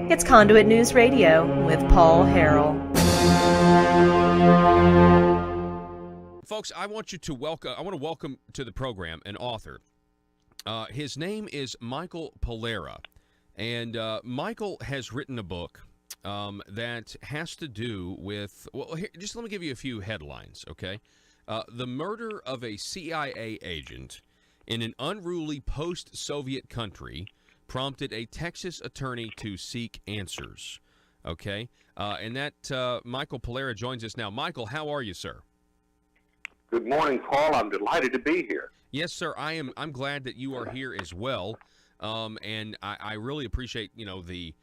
It's Conduit News Radio with Paul Harrell. Folks, I want to welcome to the program an author. His name is Michael Pullara, and Michael has written a book that has to do with, well, here, just let me give you a few headlines, okay? The murder of a CIA agent in an unruly post-Soviet country prompted a Texas attorney to seek answers, okay? And that Michael Pullara joins us now. Michael, how are you, sir? Good morning, Paul. I'm delighted to be here. Yes, sir. I'm glad that you are here as well, and I really appreciate the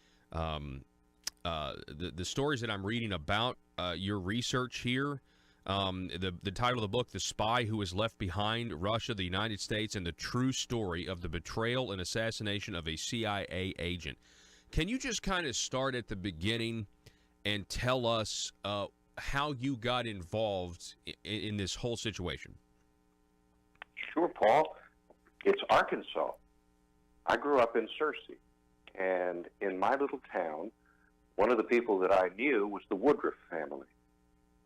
stories that I'm reading about your research here. The title of the book, "The Spy Who Was Left Behind: Russia, the United States, and the True Story of the Betrayal and Assassination of a CIA Agent." Can you just kind of start at the beginning and tell us how you got involved in this whole situation? Sure, Paul. It's Arkansas. I grew up in Searcy, and in my little town, one of the people that I knew was the Woodruff family.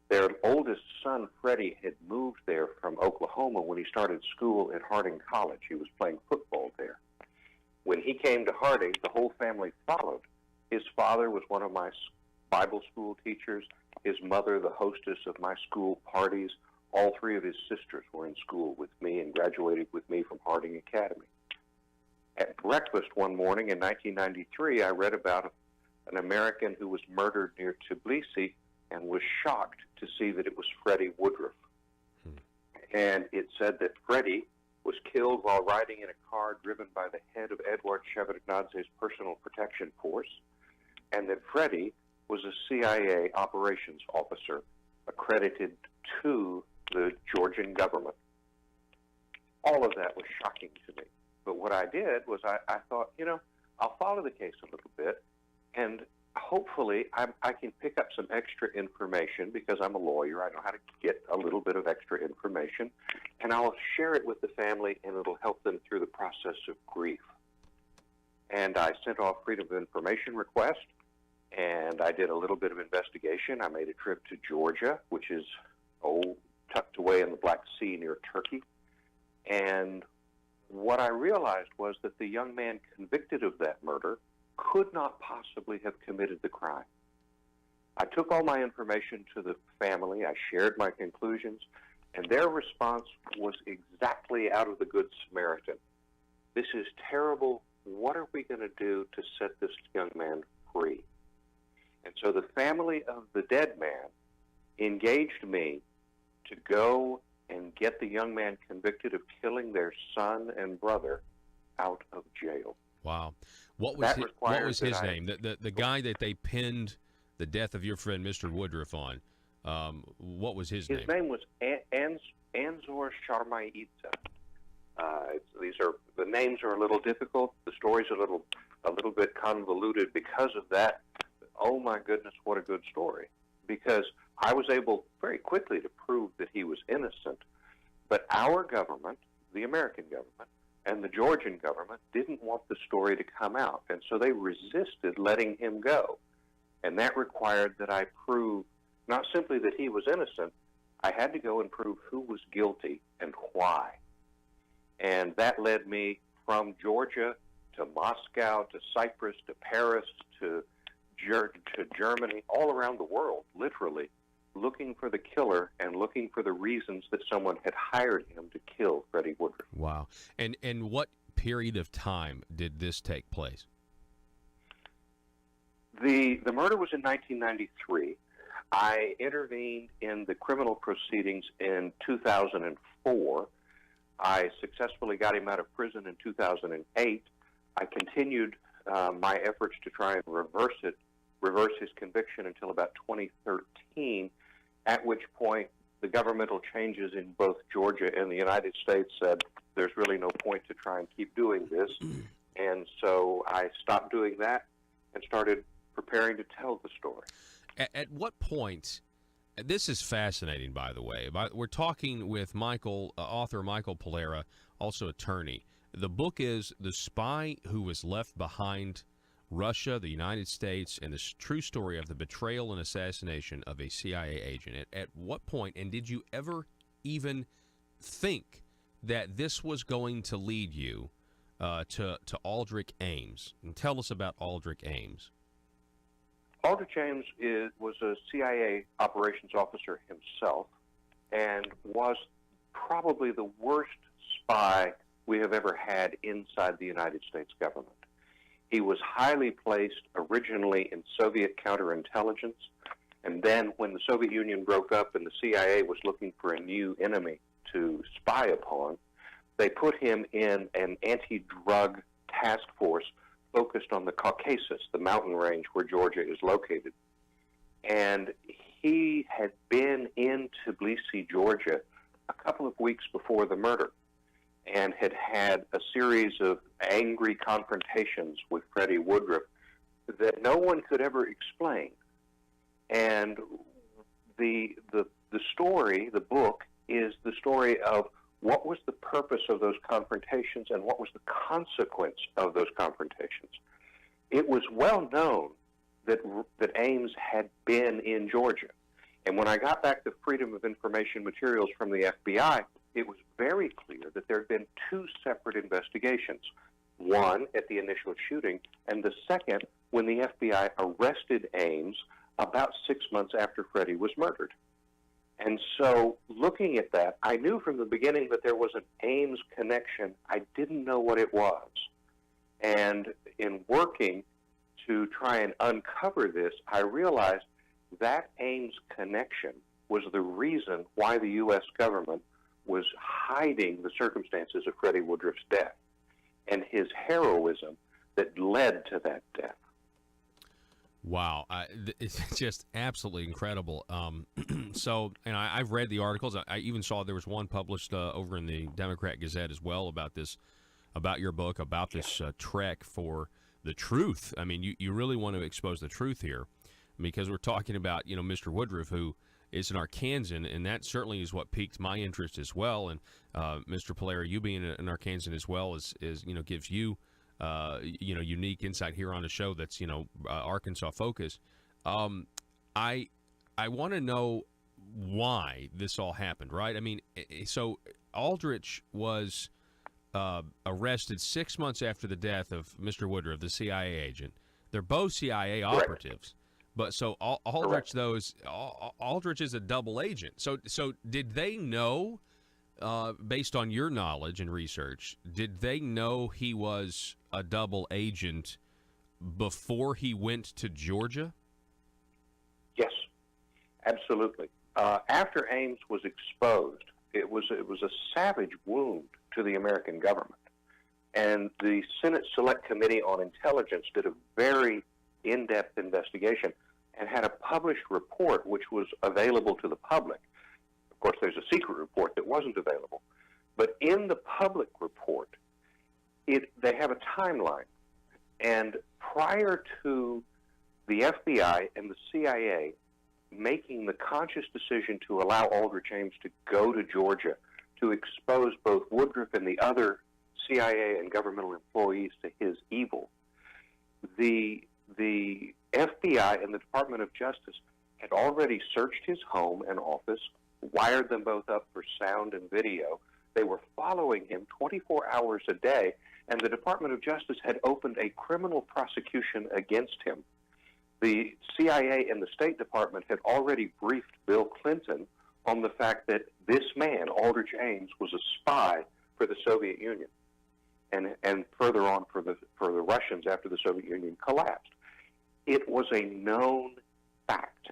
Their oldest son, Freddie, had moved there from Oklahoma when he started school at Harding College. He was playing football there. When he came to Harding, the whole family followed. His father was one of my Bible school teachers, his mother the hostess of my school parties. All three of his sisters were in school with me and graduated with me from Harding Academy. At breakfast one morning in 1993, I read about an American who was murdered near Tbilisi and was shocked to see that it was Freddie Woodruff. And it said that Freddie was killed while riding in a car driven by the head of Eduard Shevardnadze's personal protection force, and that Freddie was a CIA operations officer accredited to the Georgian government. All of that was shocking to me. But what I did was I thought, I'll follow the case a little bit, and hopefully I can pick up some extra information because I'm a lawyer. I know how to get a little bit of extra information, and I'll share it with the family, and it'll help them through the process of grief. And I sent off Freedom of Information request, and I did a little bit of investigation. I made a trip to Georgia, which is, tucked away in the Black Sea near Turkey. And what I realized was that the young man convicted of that murder could not possibly have committed the crime. I took all my information to the family. I shared my conclusions, and their response was exactly out of the Good Samaritan. This is terrible. What are we going to do to set this young man free? And so the family of the dead man engaged me to go and get the young man convicted of killing their son and brother out of jail. Wow. What was his name? The guy that they pinned the death of your friend Mr. Woodruff on, what was his name? His name was Anzor Sharmaitza. The names are a little difficult. The story's a little bit convoluted because of that. Oh my goodness, what a good story. Because I was able very quickly to prove that he was innocent, but our government, the American government, and the Georgian government didn't want the story to come out, and so they resisted letting him go. And that required that I prove not simply that he was innocent, I had to go and prove who was guilty and why. And that led me from Georgia to Moscow to Cyprus to Paris to Germany, all around the world, literally, looking for the killer and looking for the reasons that someone had hired him to kill Freddie Woodruff. Wow. And what period of time did this take place? The murder was in 1993. I intervened in the criminal proceedings in 2004. I successfully got him out of prison in 2008. I continued my efforts to try and reverse his conviction until about 2013, at which point the governmental changes in both Georgia and the United States said there's really no point to try and keep doing this. And so I stopped doing that and started preparing to tell the story. At what point, this is fascinating, by the way, we're talking with author Michael Pullara, also attorney. The book is The Spy Who Was Left Behind: Russia, the United States, and the true story of the betrayal and assassination of a CIA agent. At what point, and did you ever even think that this was going to lead you to Aldrich Ames? And tell us about Aldrich Ames. Aldrich Ames was a CIA operations officer himself and was probably the worst spy we have ever had inside the United States government. He was highly placed originally in Soviet counterintelligence, and then when the Soviet Union broke up and the CIA was looking for a new enemy to spy upon, they put him in an anti-drug task force focused on the Caucasus, the mountain range where Georgia is located. And he had been in Tbilisi, Georgia, a couple of weeks before the murder, and had had a series of angry confrontations with Freddie Woodruff that no one could ever explain. And the story, the book, is the story of what was the purpose of those confrontations and what was the consequence of those confrontations. It was well known that Ames had been in Georgia. And when I got back the Freedom of Information materials from the FBI, it was very clear that there had been two separate investigations. One at the initial shooting, and the second when the FBI arrested Ames about 6 months after Freddie was murdered. And so looking at that, I knew from the beginning that there was an Ames connection. I didn't know what it was. And in working to try and uncover this, I realized that Ames connection was the reason why the U.S. government was hiding the circumstances of Freddie Woodruff's death and his heroism that led to that death. Wow, it's just absolutely incredible. So, and I've read the articles. I even saw there was one published over in the Democrat Gazette as well about this, about your book, about this trek for the truth. I mean, you really want to expose the truth here, because we're talking about, Mr. Woodruff, who is an Arkansan, and that certainly is what piqued my interest as well. And Mr. Pullara, you being an Arkansan as well is gives you unique insight here on a show that's Arkansas focused. I want to know why this all happened, right? I mean, so Aldrich was arrested 6 months after the death of Mr. Woodruff, the CIA agent. They're both CIA operatives, but so Aldrich, Aldrich is a double agent. So did they know? Based on your knowledge and research, did they know he was a double agent before he went to Georgia? Yes, absolutely. After Ames was exposed, it was a savage wound to the American government. And the Senate Select Committee on Intelligence did a very in-depth investigation and had a published report which was available to the public. Of course, there's a secret report that wasn't available. But in the public report, they have a timeline. And prior to the FBI and the CIA making the conscious decision to allow Aldrich Ames to go to Georgia to expose both Woodruff and the other CIA and governmental employees to his evil, the FBI and the Department of Justice had already searched his home and office, wired them both up for sound and video. They were following him 24 hours a day, and the Department of Justice had opened a criminal prosecution against him. The CIA and the State Department had already briefed Bill Clinton on the fact that this man, Aldrich Ames, was a spy for the Soviet Union, and further on for the Russians after the Soviet Union collapsed. It was a known fact,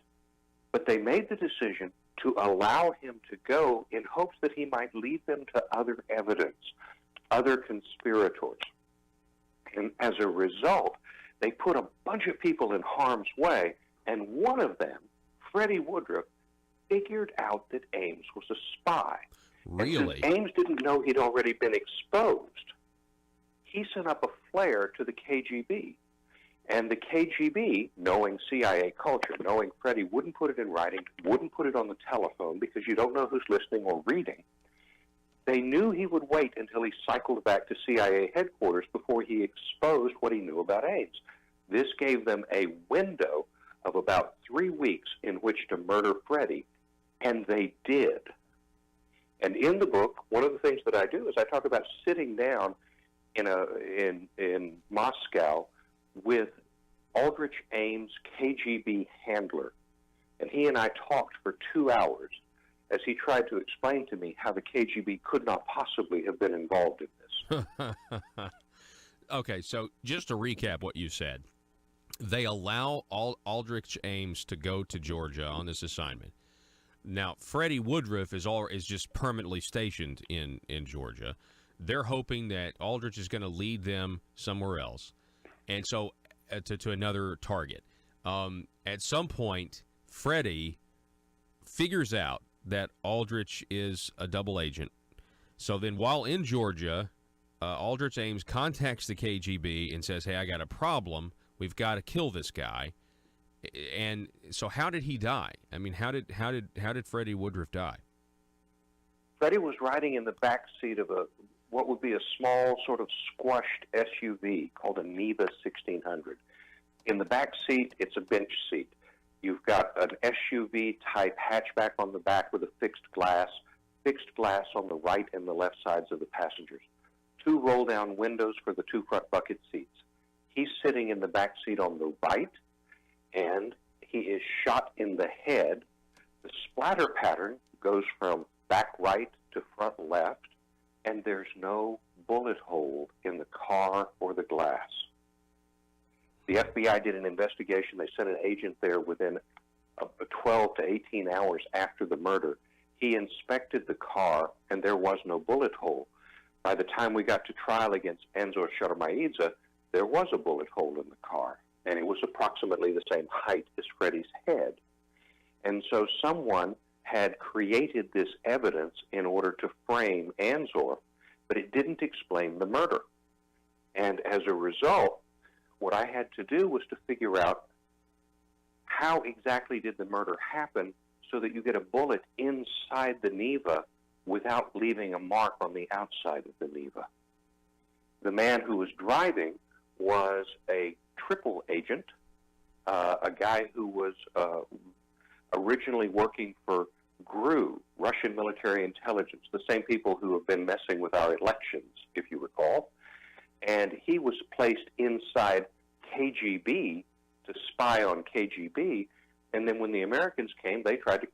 but they made the decision to allow him to go in hopes that he might lead them to other evidence, other conspirators. And as a result, they put a bunch of people in harm's way, and one of them, Freddie Woodruff, figured out that Ames was a spy. Really? And since Ames didn't know he'd already been exposed, he sent up a flare to the KGB. And the KGB, knowing CIA culture, knowing Freddie wouldn't put it in writing, wouldn't put it on the telephone because you don't know who's listening or reading, they knew he would wait until he cycled back to CIA headquarters before he exposed what he knew about Ames. This gave them a window of about 3 weeks in which to murder Freddie, and they did. And in the book, one of the things that I do is I talk about sitting down in Moscow with Aldrich Ames' KGB handler. And he and I talked for 2 hours as he tried to explain to me how the KGB could not possibly have been involved in this. Okay, so just to recap what you said, they allow Aldrich Ames to go to Georgia on this assignment. Now, Freddie Woodruff is just permanently stationed in Georgia. They're hoping that Aldrich is going to lead them somewhere else, and so to another target. At some point, Freddie figures out that Aldrich is a double agent. So then while in Georgia, Aldrich Ames contacts the KGB and says, hey, I got a problem. We've got to kill this guy. And so how did he die? I mean, how did Freddie Woodruff die? Freddie was riding in the back seat of what would be a small sort of squashed SUV called a Neva 1600. In the back seat, it's a bench seat. You've got an SUV-type hatchback on the back with a fixed glass on the right and the left sides of the passengers. 2 roll-down windows for the 2 front bucket seats. He's sitting in the back seat on the right, and he is shot in the head. The splatter pattern goes from back right to front left, and there's no bullet hole in the car or the glass. The FBI did an investigation. They sent an agent there within 12 to 18 hours after the murder. He inspected the car, and there was no bullet hole. By the time we got to trial against Anzor Sharmaidze, there was a bullet hole in the car, and it was approximately the same height as Freddie's head. And so someone had created this evidence in order to frame Anzor, but it didn't explain the murder. And as a result, what I had to do was to figure out how exactly did the murder happen so that you get a bullet inside the Neva without leaving a mark on the outside of the Neva. The man who was driving was a triple agent, a guy who was originally working for GRU, Russian military intelligence, the same people who have been messing with our elections, if you recall. And he was placed inside KGB to spy on KGB, and then when the Americans came, they tried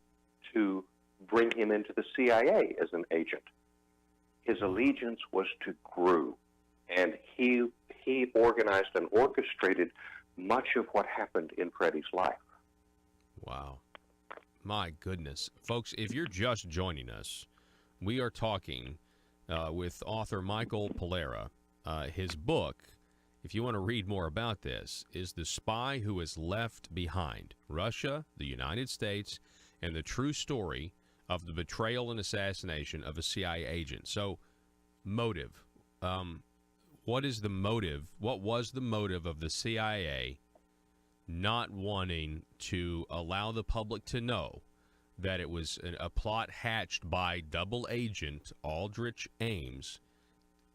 to bring him into the CIA as an agent. His allegiance was to GRU, and he organized and orchestrated much of what happened in Freddie's life. Wow. My goodness. Folks, if you're just joining us, we are talking with author Michael Pullara. His book, if you want to read more about this, is The Spy Who Was Left Behind, Russia, the United States, and the True Story of the Betrayal and Assassination of a CIA Agent. So, motive. What is the motive? What was the motive of the CIA not wanting to allow the public to know that it was a plot hatched by double agent Aldrich Ames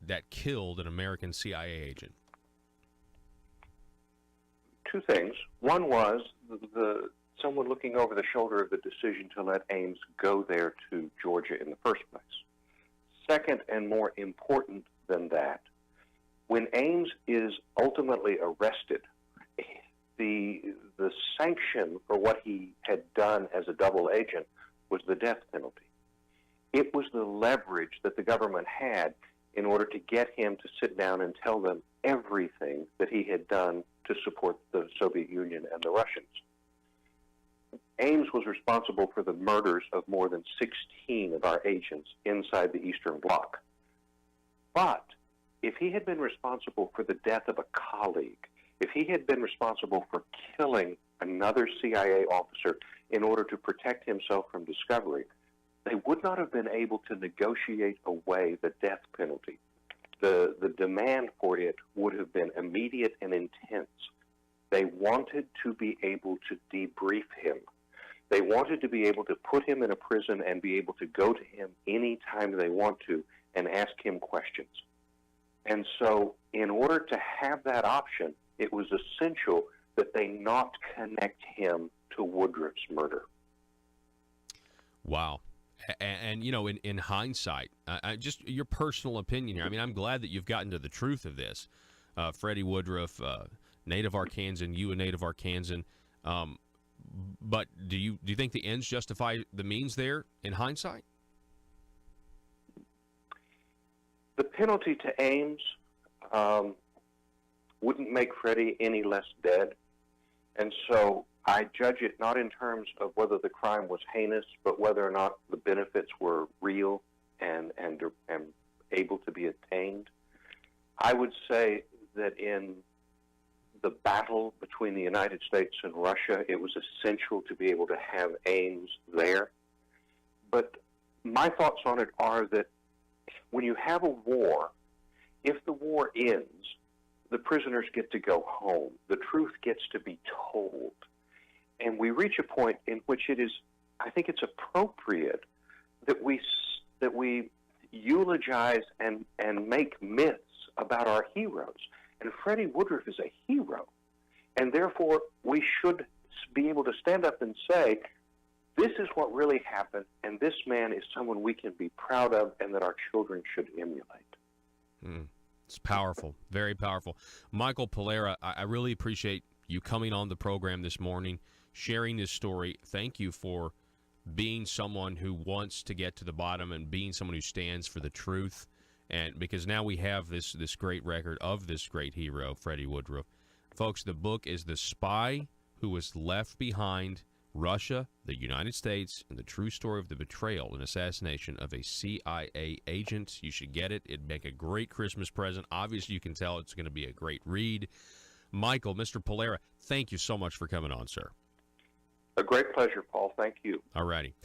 that killed an American CIA agent? 2 things. One was someone looking over the shoulder of the decision to let Ames go there to Georgia in the first place. Second, and more important than that, when Ames is ultimately arrested, the sanction for what he had done as a double agent was the death penalty. It was the leverage that the government had in order to get him to sit down and tell them everything that he had done to support the Soviet Union and the Russians. Ames was responsible for the murders of more than 16 of our agents inside the Eastern Bloc. But if he had been responsible for the death of a colleague, if he had been responsible for killing another CIA officer in order to protect himself from discovery, they would not have been able to negotiate away the death penalty. The demand for it would have been immediate and intense. They wanted to be able to debrief him. They wanted to be able to put him in a prison and be able to go to him anytime they want to and ask him questions. And so in order to have that option, it was essential that they not connect him to Woodruff's murder. Wow. And you know, in hindsight, just your personal opinion here. I mean, I'm glad that you've gotten to the truth of this. Freddie Woodruff, native Arkansan, you a native Arkansan. But do you think the ends justify the means there in hindsight? The penalty to Ames wouldn't make Freddie any less dead. And so I judge it not in terms of whether the crime was heinous, but whether or not the benefits were real and able to be attained. I would say that in the battle between the United States and Russia, it was essential to be able to have Ames there. But my thoughts on it are that when you have a war, if the war ends, the prisoners get to go home. The truth gets to be told. And we reach a point in which it is, I think it's appropriate that we eulogize and make myths about our heroes. And Freddie Woodruff is a hero. And therefore, we should be able to stand up and say, this is what really happened, and this man is someone we can be proud of and that our children should emulate. It's powerful, very powerful. Michael Pullara, I really appreciate you coming on the program this morning, sharing this story. Thank you for being someone who wants to get to the bottom and being someone who stands for the truth. And because now we have this great record of this great hero, Freddie Woodruff. Folks, the book is The Spy Who Was Left Behind, Russia, the United States, and the True Story of the Betrayal and Assassination of a CIA Agent. You should get it. It'd make a great Christmas present. Obviously, you can tell it's going to be a great read. Michael, Mr. Pullara, thank you so much for coming on, sir. A great pleasure, Paul. Thank you. All righty.